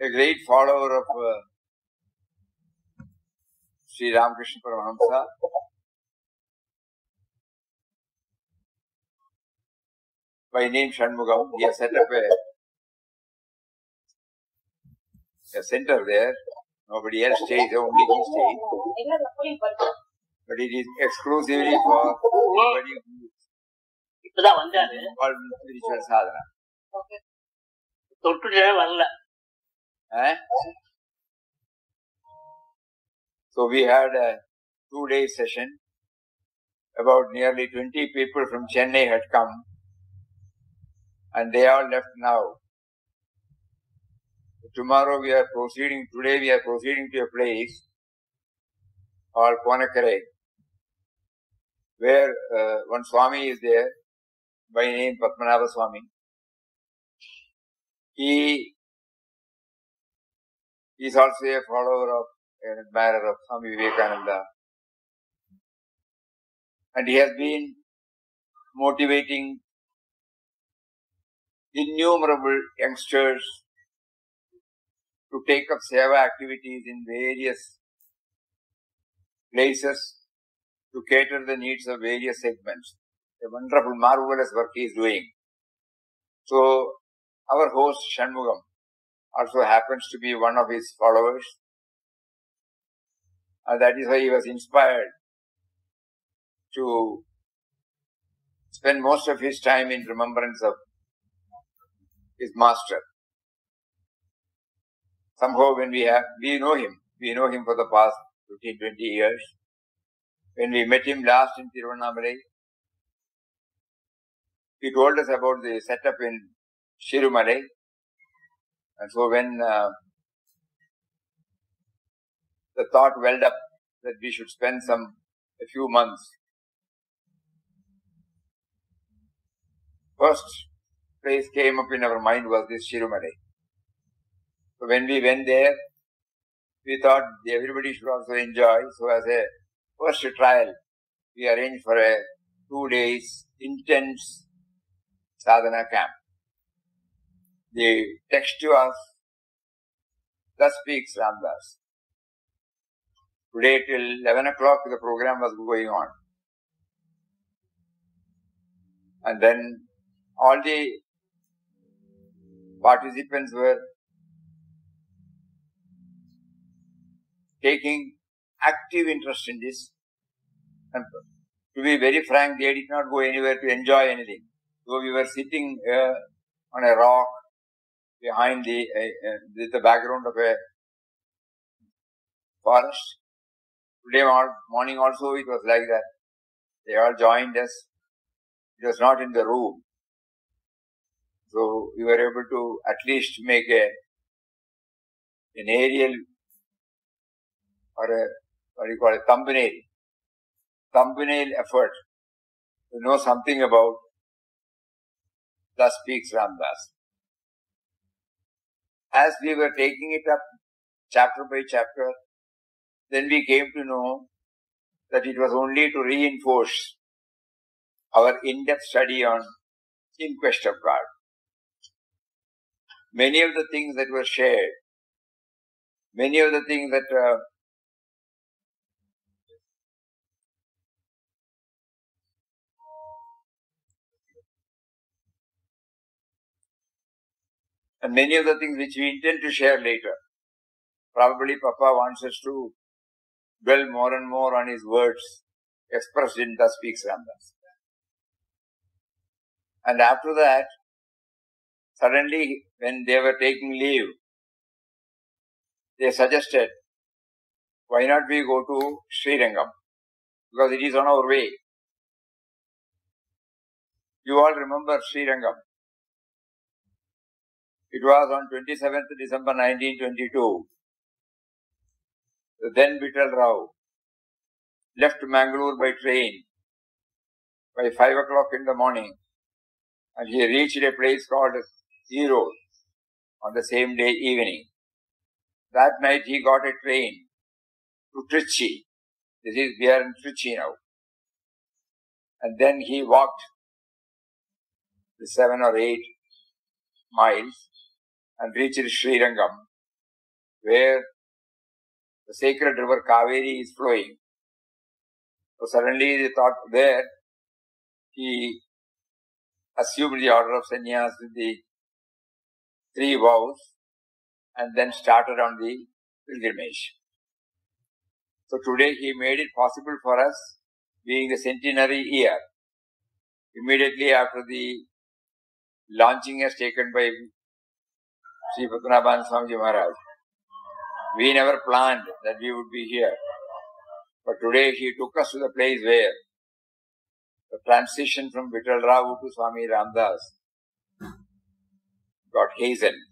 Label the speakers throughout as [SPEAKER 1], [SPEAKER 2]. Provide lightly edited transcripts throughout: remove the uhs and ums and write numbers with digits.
[SPEAKER 1] A great follower of Sri Ramakrishna Paramahamsa, by name Shanmugam. He has set up a center there. Nobody else stays, only he stays. But it is exclusively for anybody who is involved in spiritual sadhana. So we had a 2-day session. About nearly 20 people from Chennai had come, and they all left now. Today we are proceeding to a place called Ponakare, where one Swami is there, by name Padmanabha Swami. He is also a follower of, an admirer of Swami Vivekananda. And he has been motivating innumerable youngsters to take up seva activities in various places to cater the needs of various segments. A wonderful, marvelous work he is doing. So, our host Shanmugam also happens to be one of his followers, and that is why he was inspired to spend most of his time in remembrance of his master. Somehow when we know him for the past 15-20 years. When we met him last in Tiruvannamalai, he told us about the setup in Shirumalai. And so when the thought welled up that we should spend a few months, first place came up in our mind was this Shirumalai. So when we went there, we thought everybody should also enjoy. So as a first trial, we arranged for a 2 days intense sadhana camp. The text was, thus speaks Ramdas. Today till 11 o'clock the program was going on. And then all the participants were taking active interest in this. And to be very frank, they did not go anywhere to enjoy anything. So we were sitting on a rock behind the background of a forest. Today morning also it was like that. They all joined us. It was not in the room. So we were able to at least make an aerial or a thumbnail effort to know something about thus speaks Ramdas. As we were taking it up chapter by chapter, then we came to know that it was only to reinforce our in-depth study on In Quest of God. Many of the things that were shared, many of the things that and many of the things which we intend to share later. Probably Papa wants us to dwell more and more on his words expressed in Thus Speaks Ramdas. And after that, suddenly when they were taking leave, they suggested, why not we go to Srirangam? Because it is on our way. You all remember Srirangam. It was on 27th December 1922. The then Vittal Rao left Mangalore by train by 5 o'clock in the morning, and he reached a place called Erode on the same day evening. That night he got a train to TRICHY. We are in TRICHY now. And then he walked the 7 or 8 miles and reached Srirangam, where the sacred river Kaveri is flowing. So suddenly they thought there, he assumed the order of sannyas with the 3 vows and then started on the pilgrimage. So today he made it possible for us, being the centenary year, immediately after the launching as taken by Sri Padmanabhan Swamiji Maharaj. We never planned that we would be here. But today he took us to the place where the transition from Vittal Rao to Swami Ramdas got hastened.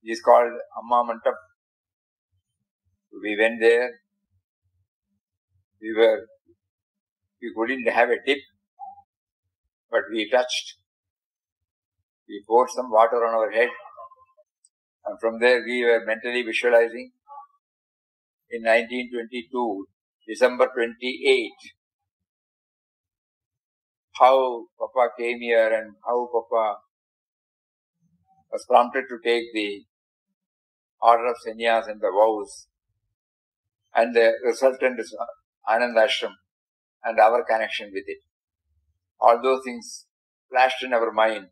[SPEAKER 1] It is called Amma Mantap. We went there. We couldn't have a dip, but we touched. We poured some water on our head, and from there we were mentally visualizing. In 1922, December 28, how Papa came here and how Papa was prompted to take the order of sannyas and the vows, and the resultant is Anandashram and our connection with it. All those things flashed in our mind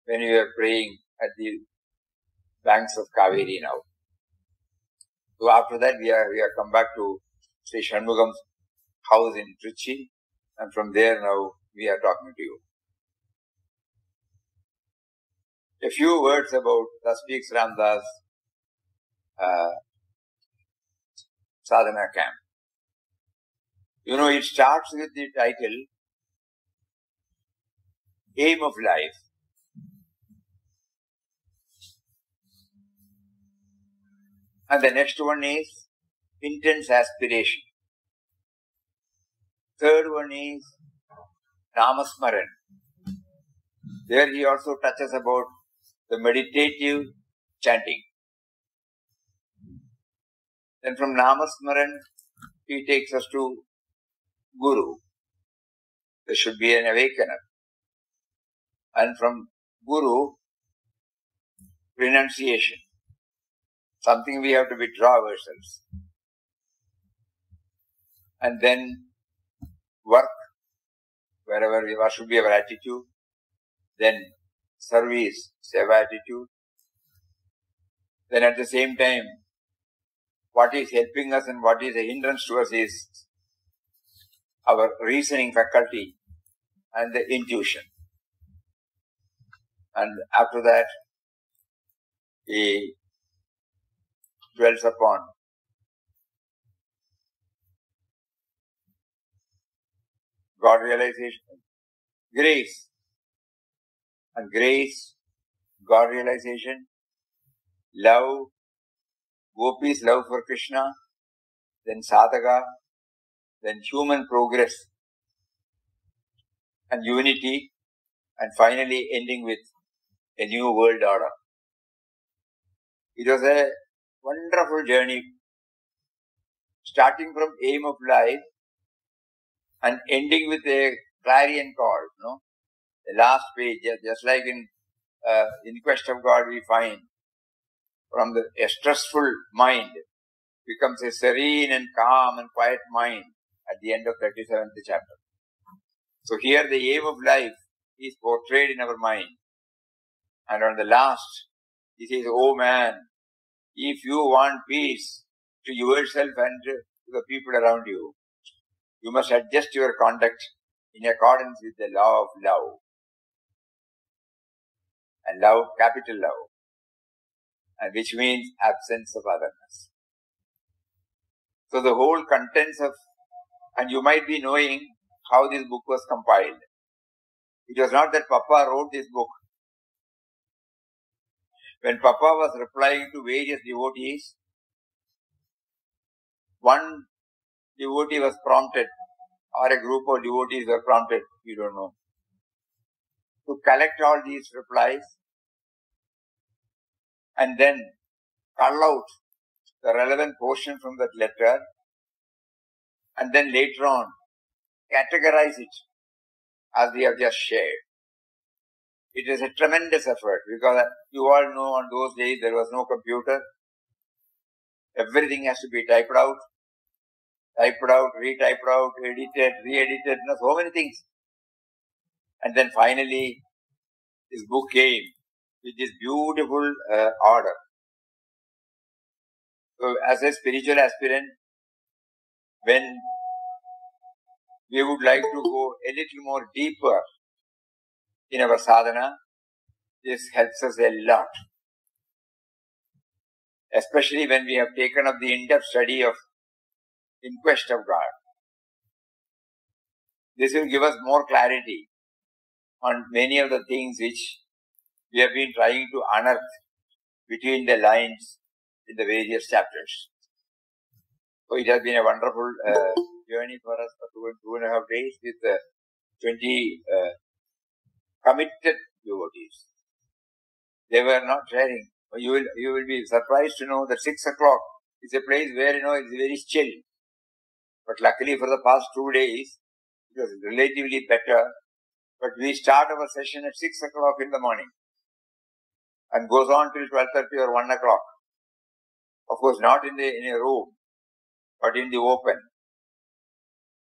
[SPEAKER 1] when we were praying at the banks of Kaveri now. So after that we are come back to Sri Shanmugam's house in TRICHY, and from there now we are talking to you. A few words about the speaks Ramdas sadhana camp. You know, it starts with the title, Aim of Life. And the next one is Intense Aspiration. Third one is Namasmaran. There he also touches about the meditative chanting. Then from Namasmaran, he takes us to Guru. There should be an awakener. And from Guru, renunciation. Something we have to withdraw ourselves. And then work, wherever we are, should be our attitude. Then service, seva attitude. Then at the same time, what is helping us and what is a hindrance to us is our reasoning faculty and the intuition. And after that, he dwells upon God realization, grace, and grace, God realization, love, Gopis' love for Krishna, then sadhaka, then human progress and unity, and finally ending with a new world order. It was a wonderful journey, starting from aim of life and ending with a clarion call. No, the last page, just like in Quest of God, we find from a stressful mind becomes a serene and calm and quiet mind at the end of 37th chapter. So here the aim of life is portrayed in our mind. And on the last, he says, "Oh man, if you want peace to yourself and to the people around you, you must adjust your conduct in accordance with the law of love." And love, capital love, and which means absence of otherness. So the whole contents of, and you might be knowing how this book was compiled. It was not that Papa wrote this book. When Papa was replying to various devotees, one devotee was prompted, or a group of devotees were prompted, we don't know, to collect all these replies and then cull out the relevant portion from that letter and then later on categorize it as we have just shared. It is a tremendous effort because you all know on those days there was no computer. Everything has to be typed out, retyped out, edited, re-edited, so many things. And then finally this book came with this beautiful order. So as a spiritual aspirant, when we would like to go a little more deeper in our sadhana, this helps us a lot. Especially when we have taken up the in-depth study of In Quest of God. This will give us more clarity on many of the things which we have been trying to unearth between the lines in the various chapters. So it has been a wonderful journey for us for 2.5 days with 20 committed devotees. They were not sharing. You will be surprised to know that 6 o'clock is a place where it's very chill. But luckily for the past 2 days, it was relatively better. But we start our session at 6 o'clock in the morning and goes on till 12:30 or 1 o'clock. Of course, not in a room, but in the open.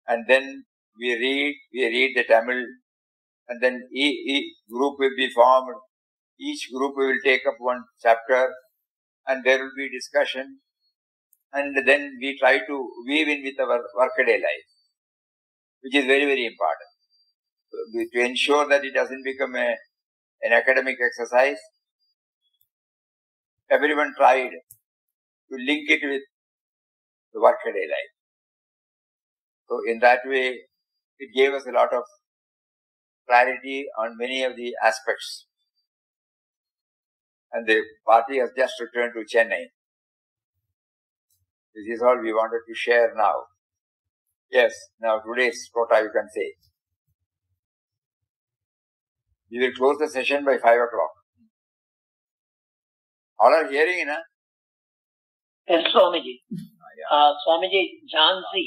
[SPEAKER 1] And then we read the Tamil, and then each group will be formed. Each group will take up one chapter, and there will be discussion. And then we try to weave in with our workaday life, which is very, very important. To ensure that it doesn't become an academic exercise, everyone tried to link it with the workaday life. So in that way, it gave us a lot of clarity on many of the aspects. And the party has just returned to Chennai. This is all we wanted to share now. Yes, now today's quota you can say. We will close the session by 5 o'clock. All are hearing, na?
[SPEAKER 2] Yes, Swamiji. Swamiji, Jhansi,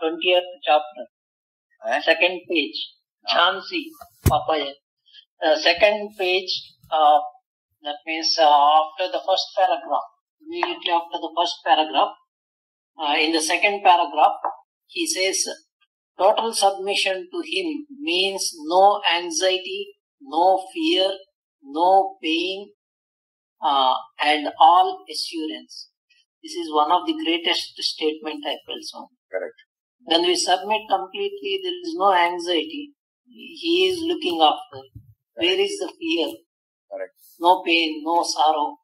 [SPEAKER 2] 20th chapter, second page. Jhansi, Papaya. Second page, that means after the first paragraph, immediately after the first paragraph, in the second paragraph, he says, total submission to him means no anxiety, no fear, no pain, and all assurance. This is one of the greatest statement I felt so.
[SPEAKER 1] Correct.
[SPEAKER 2] When we submit completely, there is no anxiety. He is looking after. Correct. Where is the fear?
[SPEAKER 1] Correct.
[SPEAKER 2] No pain, no sorrow.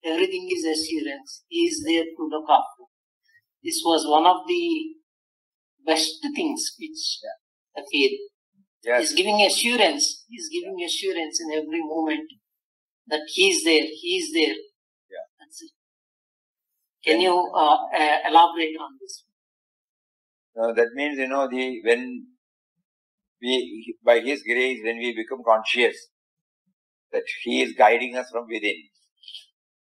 [SPEAKER 2] Everything is assurance. He is there to look after. This was one of the best things which I feel.
[SPEAKER 1] Yes.
[SPEAKER 2] He's giving assurance. He's giving assurance in every moment that he is there. He is there.
[SPEAKER 1] Yeah.
[SPEAKER 2] That's it. Can you elaborate on this?
[SPEAKER 1] That means, when we, by His grace, when we become conscious that He is guiding us from within,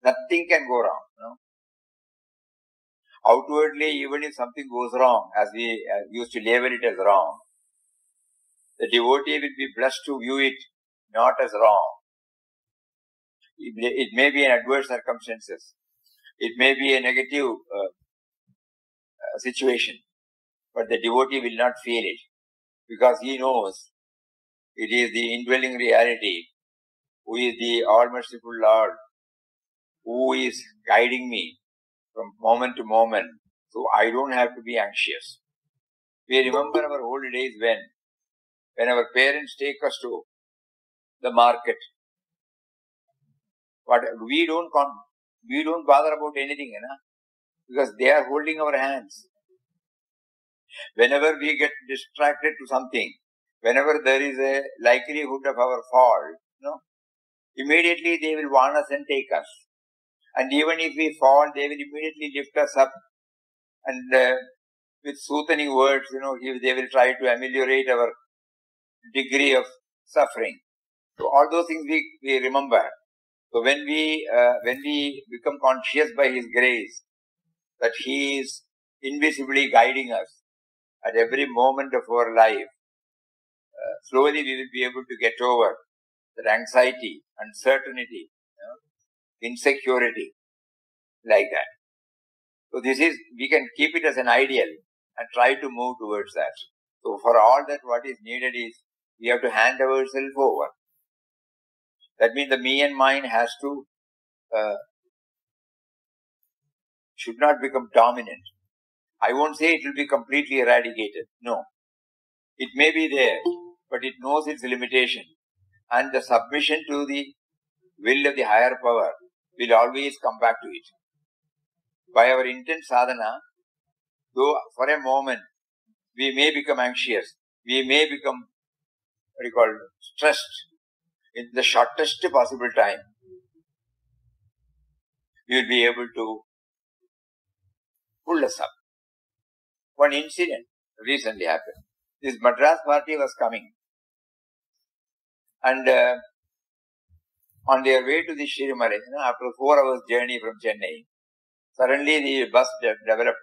[SPEAKER 1] nothing can go wrong. Outwardly, even if something goes wrong, as we used to label it as wrong, the devotee will be blessed to view it not as wrong. It may be an adverse circumstances. It may be a negative situation, but the devotee will not feel it because he knows it is the indwelling reality who is the all-merciful Lord who is guiding me from moment to moment, so I don't have to be anxious. We remember our old days when our parents take us to the market. But we don't bother about anything, because they are holding our hands. Whenever we get distracted to something, whenever there is a likelihood of our fall, immediately they will warn us and take us. And even if we fall, they will immediately lift us up and with soothing words, they will try to ameliorate our degree of suffering. So all those things we remember. So when we become conscious by His grace that He is invisibly guiding us at every moment of our life, slowly we will be able to get over that anxiety, uncertainty, insecurity, like that. So we can keep it as an ideal and try to move towards that. So for all that, what is needed is we have to hand ourselves over. That means the me and mine has to, should not become dominant. I won't say it will be completely eradicated. No. It may be there, but it knows its limitation. And the submission to the will of the higher power will always come back to it. By our intense sadhana, though for a moment we may become anxious, we may become, stressed in the shortest possible time, we will be able to pull us up. One incident recently happened. This Madras party was coming, and on their way to the Shirimalai, after 4 hours journey from Chennai, suddenly the bus developed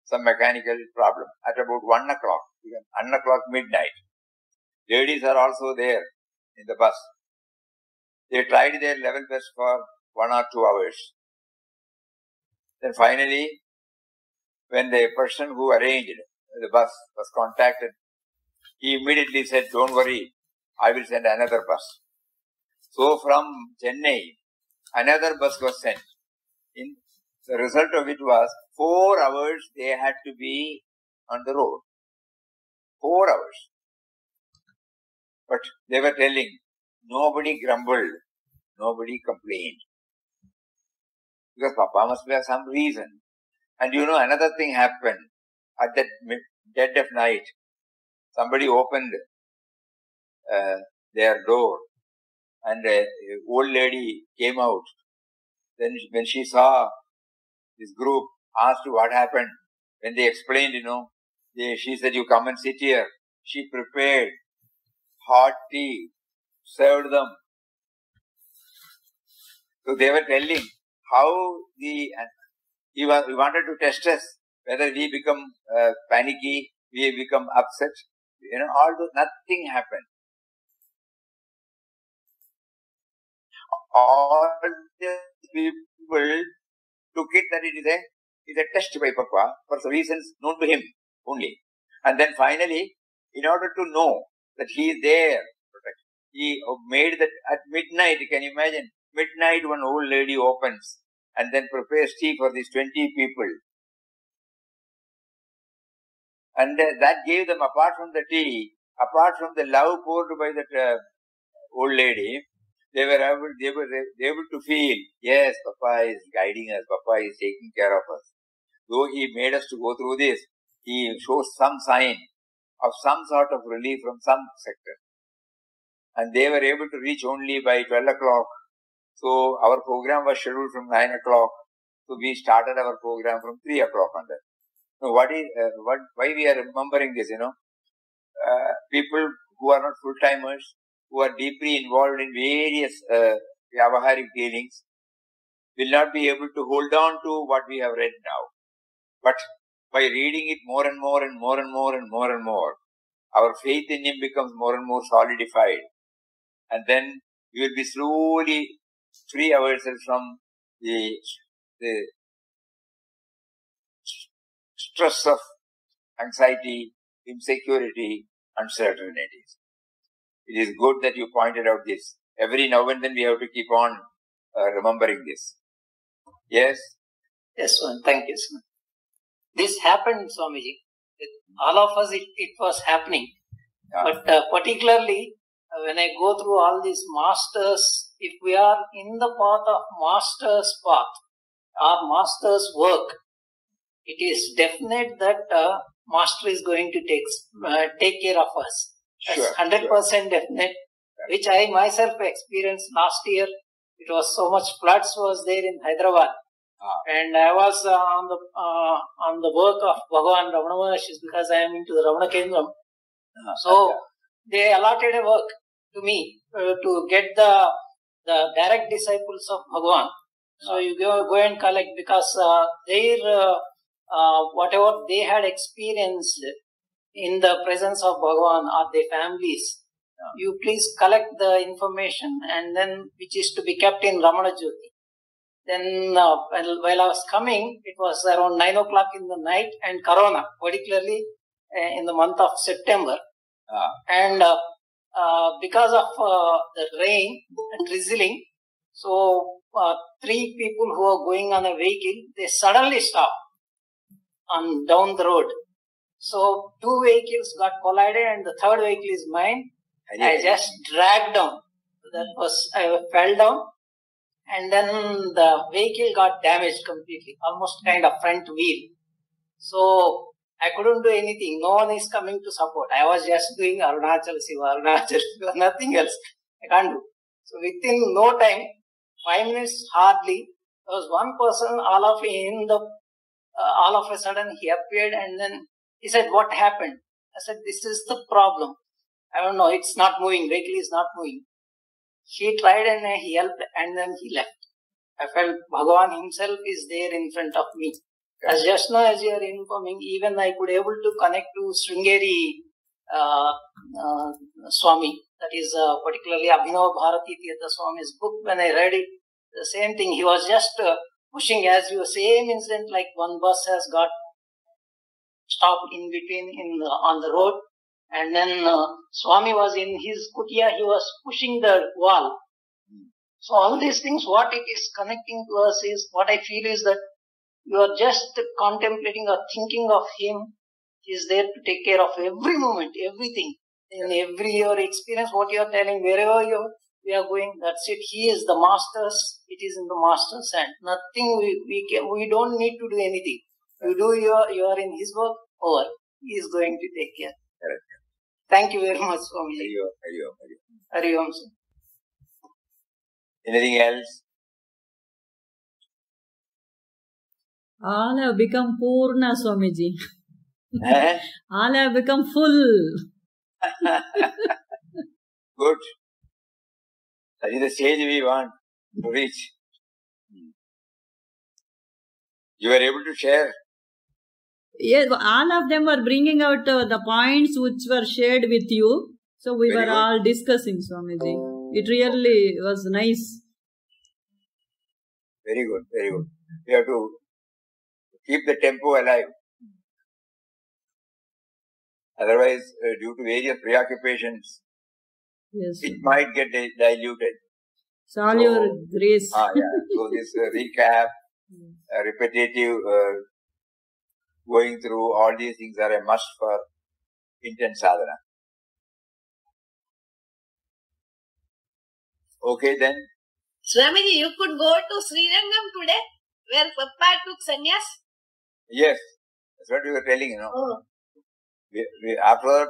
[SPEAKER 1] some mechanical problem at about 1 o'clock, 1 o'clock midnight. Ladies are also there in the bus. They tried their level best for 1 or 2 hours. Then finally, when the person who arranged the bus was contacted, he immediately said, "Don't worry, I will send another bus." So from Chennai, another bus was sent. The result of it was 4 hours they had to be on the road. 4 hours. But they were telling, nobody grumbled, nobody complained. Because Papa must have some reason. And another thing happened. At that dead of night, somebody opened their door and an old lady came out. Then when she saw this group, asked what happened. When they explained, she said, "You come and sit here." She prepared hot tea, served them. So they were telling how he wanted to test us, whether we become panicky, we become upset. All those, nothing happened. All the people took it that it is a test by Papa for the reasons known to him only. And then finally, in order to know that he is there, he made that at midnight. You can imagine, midnight one old lady opens and then prepares tea for these 20 people. And that gave them, apart from the tea, apart from the love poured by that old lady, they were able to feel, yes, Papa is guiding us, Papa is taking care of us. Though he made us to go through this, he shows some sign of some sort of relief from some sector. And they were able to reach only by 12 o'clock. So our program was scheduled from 9 o'clock. So we started our program from 3 o'clock on that. Now why we are remembering this, people who are not full-timers, who are deeply involved in various vyavaharic dealings, will not be able to hold on to what we have read now. But by reading it more and more and more and more and more and more, our faith in him becomes more and more solidified. And then we will be slowly free ourselves from the stress of anxiety, insecurity, uncertainties. It is good that you pointed out this. Every now and then we have to keep on remembering this. Yes?
[SPEAKER 2] Yes, Swami. Thank you, Swami. This happened, Swamiji. With all of us, it was happening. Yeah. But particularly, when I go through all these masters, if we are in the path of master's path, or master's work, it is definite that master is going to take care of us. That's 100% definite, which I myself experienced last year. It was so much floods was there in Hyderabad. And I was on the work of Bhagavan Ramana Maharshi because I am into the Ramana Kendram. So they allotted a work to me to get the direct disciples of Bhagavan. So you go and collect, because whatever they had experienced in the presence of Bhagavan or their families, you please collect the information, and then which is to be kept in Ramana Jyoti. Then while I was coming, it was around 9 o'clock in the night, and Corona, particularly in the month of September. And because of the rain and drizzling, so 3 people who are going on a vehicle, they suddenly stopped down the road. So 2 vehicles got collided, and the 3rd vehicle is mine. I just dragged down. I fell down, and then the vehicle got damaged completely, almost kind of front wheel. So I couldn't do anything. No one is coming to support. I was just doing Arunachal Siva, nothing else. I can't do. So within no time, 5 minutes hardly, there was one person, all of a sudden he appeared, and then he said, "What happened?" I said, "This is the problem. I don't know, it's not moving, vehicle is not moving." He tried and he helped, and then he left. I felt Bhagavan himself is there in front of me. As just now as you are informing, even I could able to connect to Sringeri Swami, that is particularly Abhinava Bharati Tirtha Swami's book. When I read it, the same thing, he was just pushing as you same incident, like one bus has got stopped in between on the road, and then Swami was in his kutia, he was pushing the wall. So all these things, what it is connecting to us is, what I feel is that you are just contemplating or thinking of him. He is there to take care of every moment, everything. In every your experience, what you are telling, wherever we are going, that's it. He is the master's, it is in the master's hand. Nothing, we don't need to do anything. You do you are in his work, over. He is going to take care.
[SPEAKER 1] Correct.
[SPEAKER 2] Thank you very much, Swami. Hari Om.
[SPEAKER 1] Anything else?
[SPEAKER 3] All have become Purna, Swamiji. All have become full.
[SPEAKER 1] Good. That is the stage we want to reach. You were able to share.
[SPEAKER 3] Yes, all of them were bringing out the points which were shared with you. So we were all discussing, Swamiji. It really was nice.
[SPEAKER 1] Very good, very good. We have to keep the tempo alive. Otherwise, due to various preoccupations,
[SPEAKER 3] yes,
[SPEAKER 1] it might get diluted.
[SPEAKER 3] It's all your grace.
[SPEAKER 1] So this recap, repetitive, going through all these things are a must for intense sadhana. Okay then.
[SPEAKER 4] Swamiji, you could go to Srirangam today, where Papa took sannyas?
[SPEAKER 1] Yes, that's what we were telling,
[SPEAKER 4] Oh.
[SPEAKER 1] After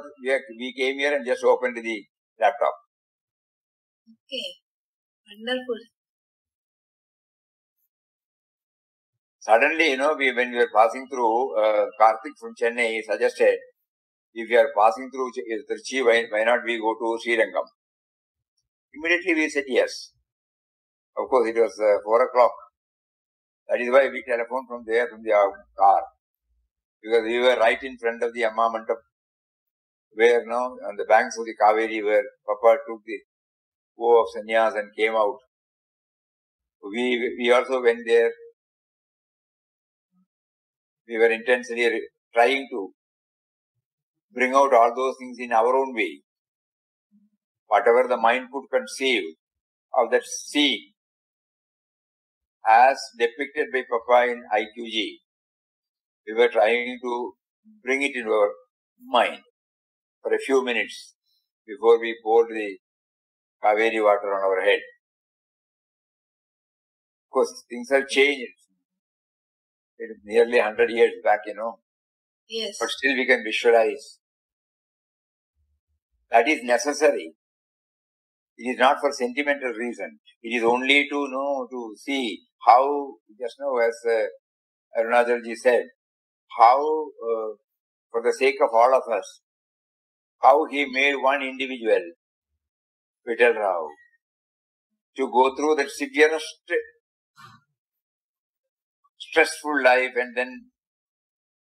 [SPEAKER 1] we came here and just opened the laptop.
[SPEAKER 4] Okay, wonderful.
[SPEAKER 1] Suddenly, when we were passing through, Karthik from Chennai suggested, if we are passing through Trichy, why not we go to Srirangam? Immediately we said yes. Of course, it was 4 o'clock. That is why we telephoned from there, from the car. Because we were right in front of the Amma Mandap, where on the banks of the Kaveri, where Papa took the vow of sannyas and came out. We also went there. We were intensely trying to bring out all those things in our own way. Whatever the mind could conceive of that scene, as depicted by Papa in IQG, we were trying to bring it into our mind for a few minutes before we poured the Kaveri water on our head. Of course, things have changed. It is nearly 100 years back,
[SPEAKER 4] Yes.
[SPEAKER 1] But still we can visualize. That is necessary. It is not for sentimental reason. It is only to see how, just now as Arunachalji said, how, for the sake of all of us, how he made one individual, Vital Rao, to go through that severest, stressful life, and then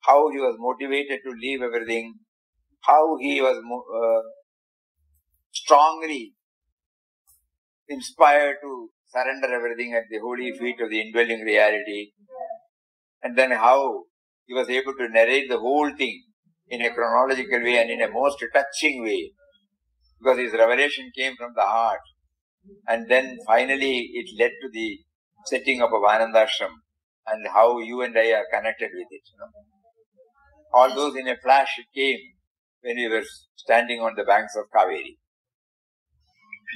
[SPEAKER 1] how he was motivated to leave everything, how he was strongly inspired to surrender everything at the holy feet of the indwelling reality, and then how he was able to narrate the whole thing in a chronological way and in a most touching way, because his revelation came from the heart, and then finally it led to the setting up of Anandashram, and how you and I are connected with it. All those in a flash came when we were standing on the banks of Kaveri.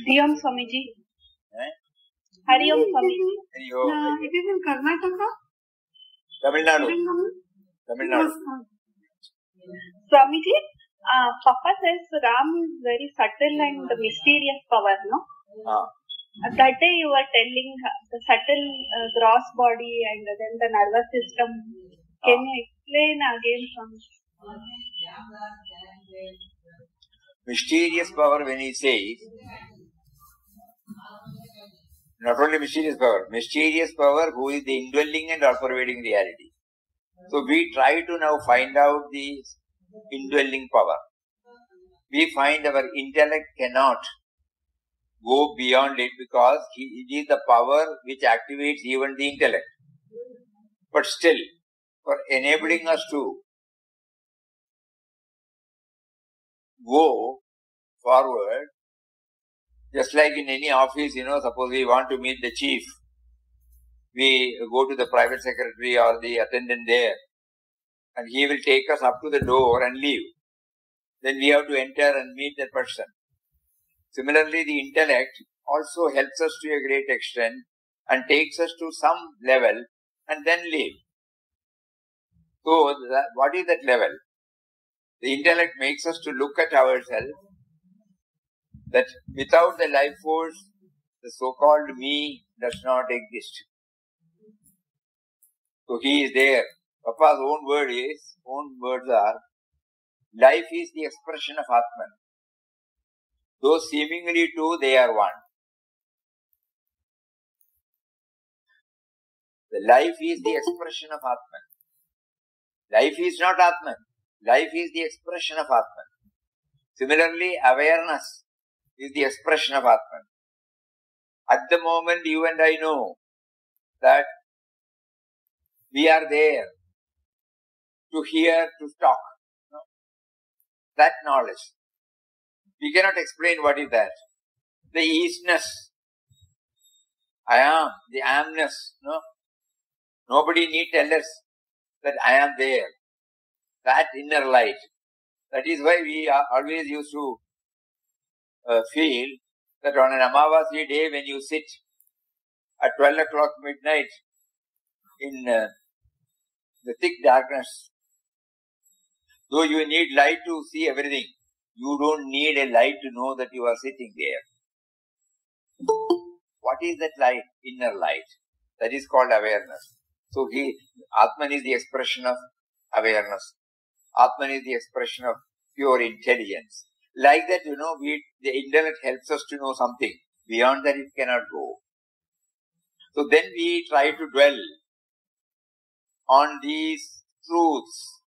[SPEAKER 5] Hari Om Swamiji. Hari Om Swamiji.
[SPEAKER 1] Hari Om.
[SPEAKER 5] It is in Karnataka?
[SPEAKER 1] Tamil Nadu.
[SPEAKER 5] Swamiji, Papa says Ram is very subtle and mysterious power, no? That day you were telling the subtle gross body and then the nervous system. Can you explain again, Swamiji?
[SPEAKER 1] Mysterious power, when he says, not only mysterious power who is the indwelling and all-pervading reality. So we try to now find out the indwelling power. We find our intellect cannot go beyond it, because it is the power which activates even the intellect. But still, for enabling us to go forward, just like in any office, suppose we want to meet the chief, we go to the private secretary or the attendant there, and he will take us up to the door and leave. Then we have to enter and meet that person. Similarly, the intellect also helps us to a great extent and takes us to some level and then leave. So, what is that level? The intellect makes us to look at ourselves, that without the life force, the so-called me does not exist. So he is there. Papa's own words are, life is the expression of Atman. Though seemingly two, they are one. The life is the expression of Atman. Life is not Atman. Life is the expression of Atman. Similarly, awareness is the expression of Atman. At the moment, you and I know that we are there to hear, to talk. No? That knowledge. We cannot explain what is that. The isness. I am. The amness. No? Nobody need tell us that I am there. That inner light. That is why we always used to feel that on an Amavasi day when you sit at 12 o'clock midnight in the thick darkness, though you need light to see everything, you don't need a light to know that you are sitting there. What is that light? Inner light. That is called awareness. So Atman is the expression of awareness. Atman is the expression of pure intelligence. Like that, the intellect helps us to know something. Beyond that, it cannot go. So then we try to dwell on these truths.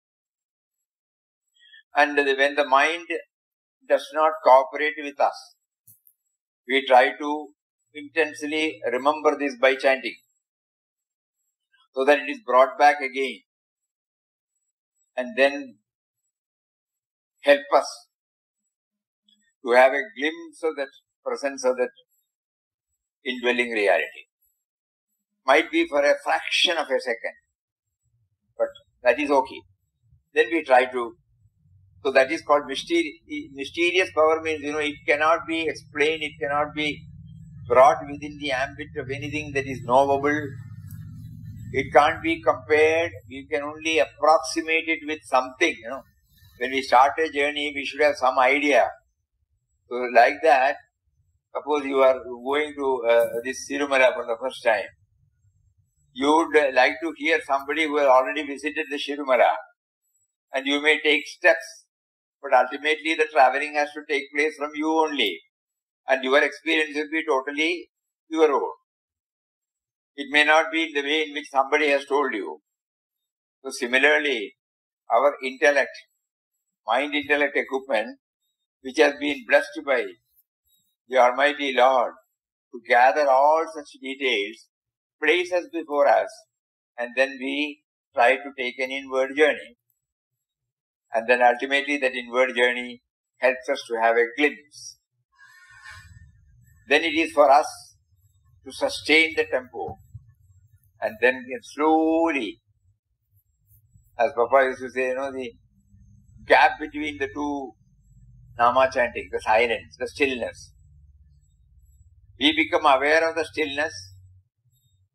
[SPEAKER 1] And when the mind does not cooperate with us, we try to intensely remember this by chanting, so that it is brought back again and then help us to have a glimpse of that presence of that indwelling reality. Might be for a fraction of a second, but that is okay. Then we try to, so that is called mysterious power. Means, it cannot be explained, it cannot be brought within the ambit of anything that is knowable. It can't be compared. You can only approximate it with something. When we start a journey, we should have some idea. So like that, suppose you are going to this Sirumala for the first time. You would like to hear somebody who has already visited the Sirumala, and you may take steps, but ultimately the travelling has to take place from you only, and your experience will be totally your own. It may not be in the way in which somebody has told you. So similarly, our intellect, mind-intellect equipment, which has been blessed by the Almighty Lord to gather all such details, places before us, and then we try to take an inward journey. And then ultimately that inward journey helps us to have a glimpse. Then it is for us to sustain the tempo, and then slowly, as Papa used to say, the gap between the two Nama chanting, the silence, the stillness. We become aware of the stillness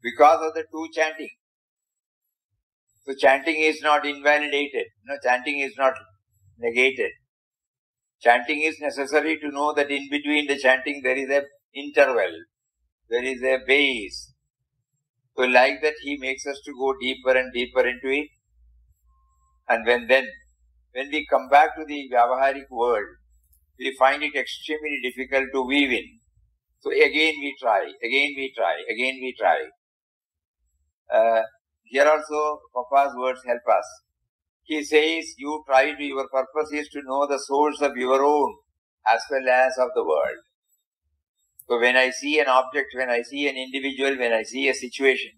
[SPEAKER 1] because of the two chanting. So chanting is not invalidated. Chanting is not negated. Chanting is necessary to know that in between the chanting there is an interval. There is a base. So like that he makes us to go deeper and deeper into it. And when we come back to the Vyavaharic world, we find it extremely difficult to weave in. So again we try, again we try, again we try. Here also Papa's words help us. He says, your purpose is to know the source of your own as well as of the world. So when I see an object, when I see an individual, when I see a situation,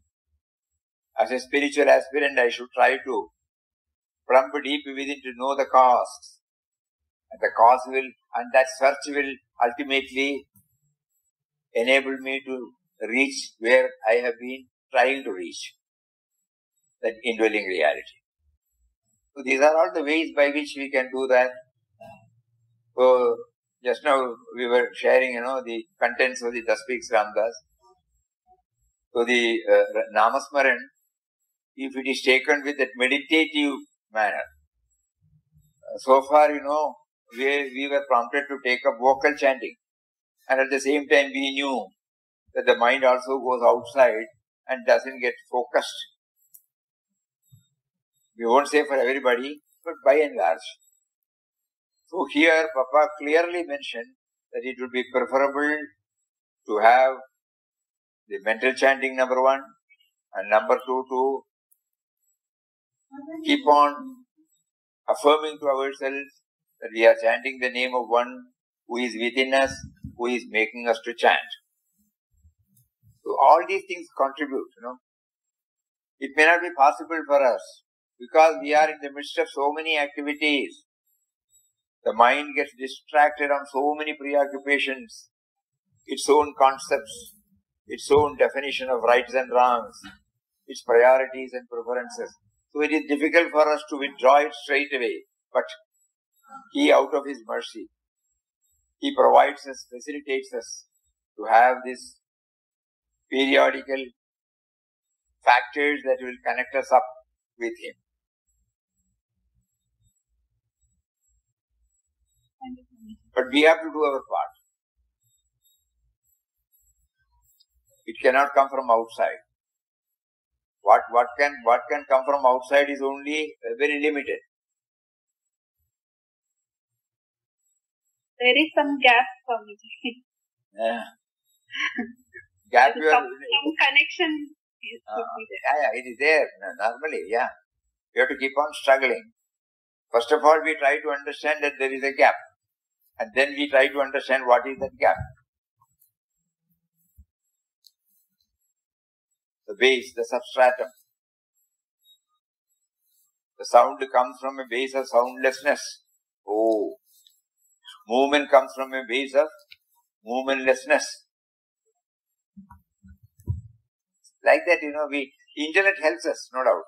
[SPEAKER 1] As a spiritual aspirant, I should try to plumb deep within to know the cause. And the cause will, and that search will ultimately enable me to reach where I have been trying to reach, that indwelling reality. So these are all the ways by which we can do that. So just now we were sharing, the contents of the Daspik Ramdas. So the Namasmaran, if it is taken with that meditative manner, so far, we were prompted to take up vocal chanting. And at the same time, we knew that the mind also goes outside and doesn't get focused. We won't say for everybody, but by and large. So here, Papa clearly mentioned that it would be preferable to have the mental chanting, number one, and number two, to keep on affirming to ourselves that we are chanting the name of one who is within us, who is making us to chant. So all these things contribute, It may not be possible for us because we are in the midst of so many activities. The mind gets distracted on so many preoccupations, its own concepts, its own definition of rights and wrongs, its priorities and preferences. So it is difficult for us to withdraw it straight away. But He, out of His mercy, He provides us, facilitates us to have this periodical factors that will connect us up with Him. But we have to do our part. It cannot come from outside. What can come from outside is only very limited.
[SPEAKER 5] There is some gap for me.
[SPEAKER 1] Yeah. Gap.
[SPEAKER 5] Some connection could be there.
[SPEAKER 1] Yeah, it is there normally. Yeah, we have to keep on struggling. First of all, we try to understand that there is a gap, and then we try to understand what is that gap. The base, the substratum. The sound comes from a base of soundlessness. Oh. Movement comes from a base of movementlessness. Like that, intellect helps us, no doubt.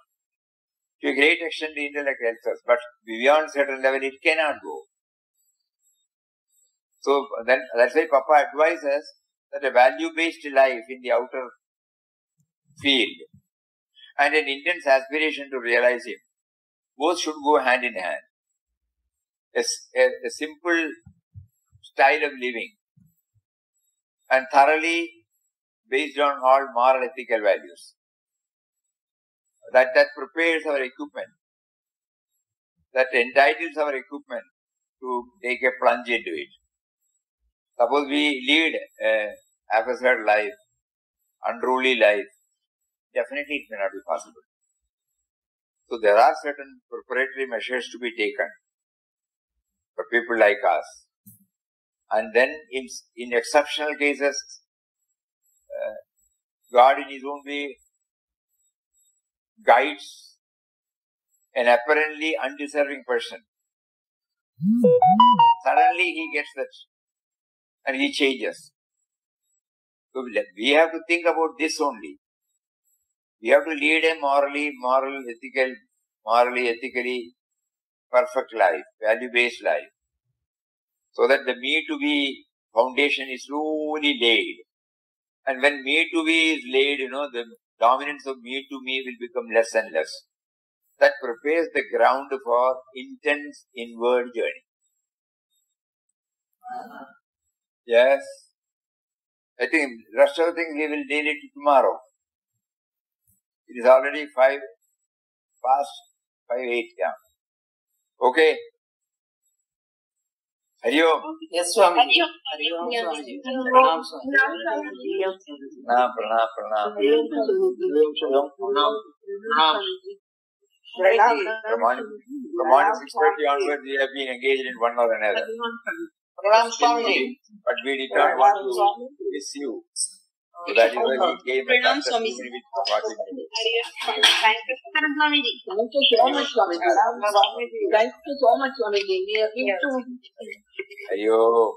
[SPEAKER 1] To a great extent, the intellect helps us, but beyond certain level, it cannot go. So then, that's why Papa advises that a value-based life in the outer field and an intense aspiration to realize Him, both should go hand in hand. A simple style of living and thoroughly based on all moral ethical values. That prepares our equipment, that entitles our equipment to take a plunge into it. Suppose we lead a haphazard life, unruly life, definitely it may not be possible. So there are certain preparatory measures to be taken for people like us. And then in exceptional cases, God in His own way guides an apparently undeserving person. Suddenly he gets that and he changes. So we have to think about this only. We have to lead a morally ethically perfect life, value-based life. So that the me-to-be foundation is slowly laid. And when me-to-be is laid, the dominance of me-to-me will become less and less. That prepares the ground for intense inward journey. Yes. I think rest of the things we will deal it tomorrow. It is already 5:08. Yeah. Okay. Hari Om.
[SPEAKER 2] Yes, Swami.
[SPEAKER 5] Hari Om.
[SPEAKER 2] Hari Om, Swami.
[SPEAKER 5] Pranam,
[SPEAKER 1] From morning 6:30 onwards, we have been engaged in one or another.
[SPEAKER 2] Pranam, Swami.
[SPEAKER 1] But we did not want to miss you. So that is why he came and
[SPEAKER 4] Pranam,
[SPEAKER 1] touched
[SPEAKER 4] Swamiji.
[SPEAKER 1] with watching me.
[SPEAKER 5] Thank you.
[SPEAKER 4] Swamiji.
[SPEAKER 2] Thank you so much, Swamiji. Thank you so much, Swamiji. We are here to
[SPEAKER 1] Ayo.